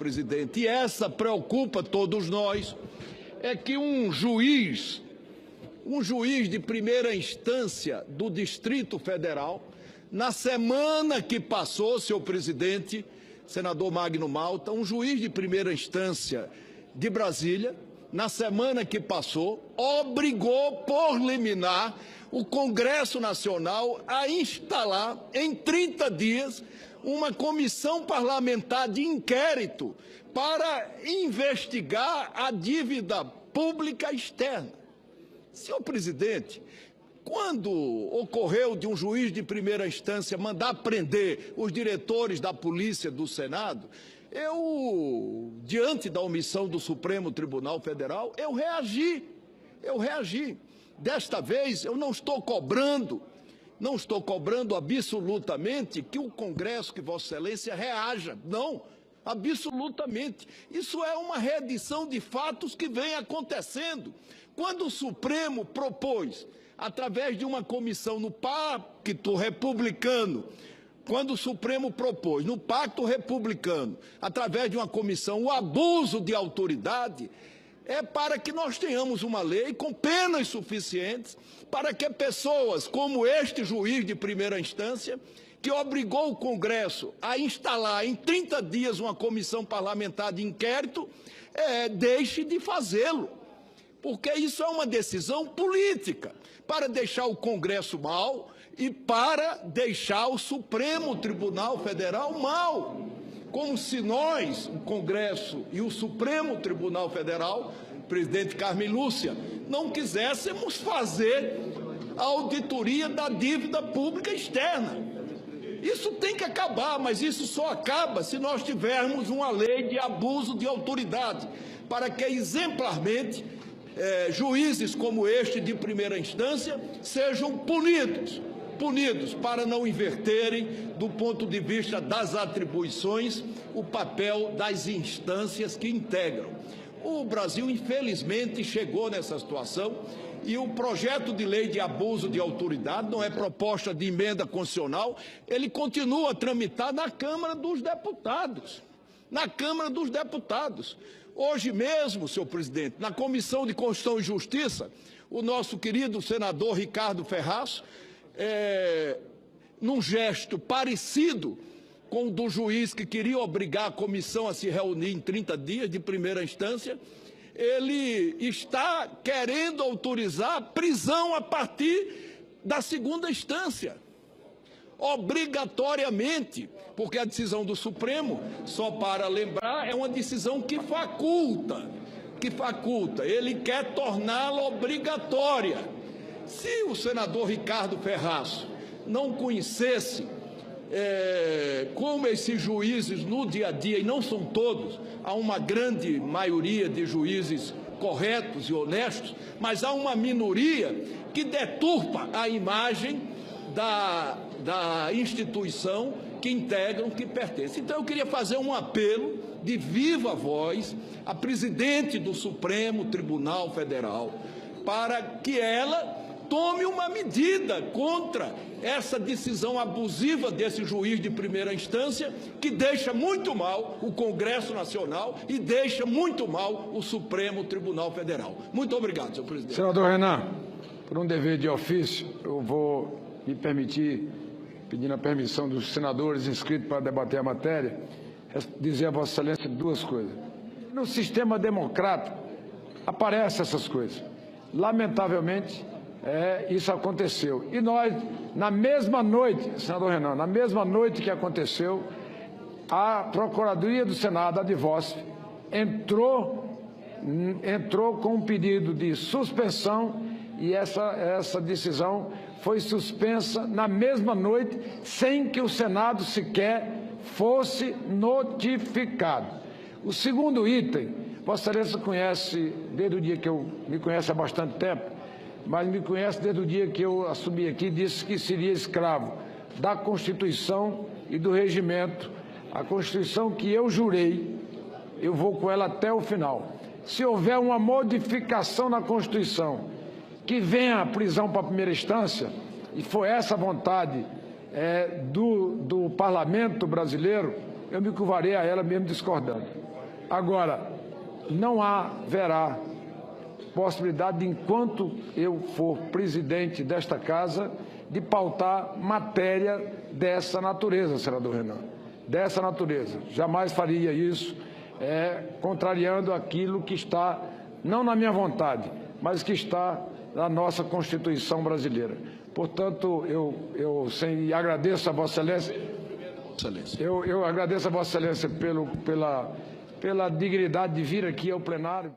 presidente, e essa preocupa todos nós, é que um juiz de primeira instância do Distrito Federal, na semana que passou, senhor presidente, senador Magno Malta, um juiz de primeira instância de Brasília, na semana que passou, obrigou por liminar o Congresso Nacional a instalar em 30 dias uma comissão parlamentar de inquérito para investigar a dívida pública externa. Senhor presidente, quando ocorreu de um juiz de primeira instância mandar prender os diretores da Polícia do Senado, diante da omissão do Supremo Tribunal Federal, eu reagi. Desta vez, eu não estou cobrando absolutamente que o Congresso, que Vossa Excelência reaja. Não, absolutamente. Isso é uma reedição de fatos que vem acontecendo. Quando o Supremo propôs, através de uma comissão no Pacto Republicano, quando o Supremo propôs, no Pacto Republicano, através de uma comissão, o abuso de autoridade, é para que nós tenhamos uma lei com penas suficientes para que pessoas como este juiz de primeira instância, que obrigou o Congresso a instalar em 30 dias uma comissão parlamentar de inquérito, deixe de fazê-lo. Porque isso é uma decisão política, para deixar o Congresso mal e para deixar o Supremo Tribunal Federal mal. Como se nós, o Congresso e o Supremo Tribunal Federal, presidente Carmen Lúcia, não quiséssemos fazer a auditoria da dívida pública externa. Isso tem que acabar, mas isso só acaba se nós tivermos uma lei de abuso de autoridade, para que exemplarmente juízes como este de primeira instância sejam punidos para não inverterem, do ponto de vista das atribuições, o papel das instâncias que integram. O Brasil, infelizmente, chegou nessa situação e o projeto de lei de abuso de autoridade, não é proposta de emenda constitucional, ele continua a tramitar na Câmara dos Deputados. Hoje mesmo, senhor presidente, na Comissão de Constituição e Justiça, o nosso querido senador Ricardo Ferraz, num gesto parecido com o do juiz que queria obrigar a comissão a se reunir em 30 dias de primeira instância, ele está querendo autorizar a prisão a partir da segunda instância, obrigatoriamente, porque a decisão do Supremo, só para lembrar, é uma decisão que faculta, ele quer torná-la obrigatória. Se o senador Ricardo Ferraz não conhecesse como esses juízes no dia a dia, e não são todos, há uma grande maioria de juízes corretos e honestos, mas há uma minoria que deturpa a imagem da instituição que integram, que pertence. Então eu queria fazer um apelo de viva voz à presidente do Supremo Tribunal Federal para que ela tome uma medida contra essa decisão abusiva desse juiz de primeira instância, que deixa muito mal o Congresso Nacional e deixa muito mal o Supremo Tribunal Federal. Muito obrigado, senhor presidente. Senador Renan, por um dever de ofício, eu vou me permitir, pedindo a permissão dos senadores inscritos para debater a matéria, dizer a Vossa Excelência duas coisas. No sistema democrático, aparecem essas coisas. Lamentavelmente, isso aconteceu. E nós, na mesma noite, senador Renan, na mesma noite que aconteceu, a Procuradoria do Senado, a DIVOSF, entrou com um pedido de suspensão e essa decisão foi suspensa na mesma noite, sem que o Senado sequer fosse notificado. O segundo item, Vossa Excelência conhece, desde o dia que me conhece há bastante tempo, mas me conhece desde o dia que eu assumi aqui, disse que seria escravo da Constituição e do regimento. A Constituição que eu jurei, eu vou com ela até o final. Se houver uma modificação na Constituição que venha a prisão para a primeira instância, e foi essa a vontade do Parlamento brasileiro, eu me curvarei a ela mesmo discordando. Agora, não haverá possibilidade, enquanto eu for presidente desta casa, de pautar matéria dessa natureza, senador Renan, dessa natureza. Jamais faria isso, contrariando aquilo que está, não na minha vontade, mas que está na nossa Constituição brasileira. Portanto, eu agradeço a Vossa Excelência. Eu agradeço a Vossa Excelência pela dignidade de vir aqui ao plenário.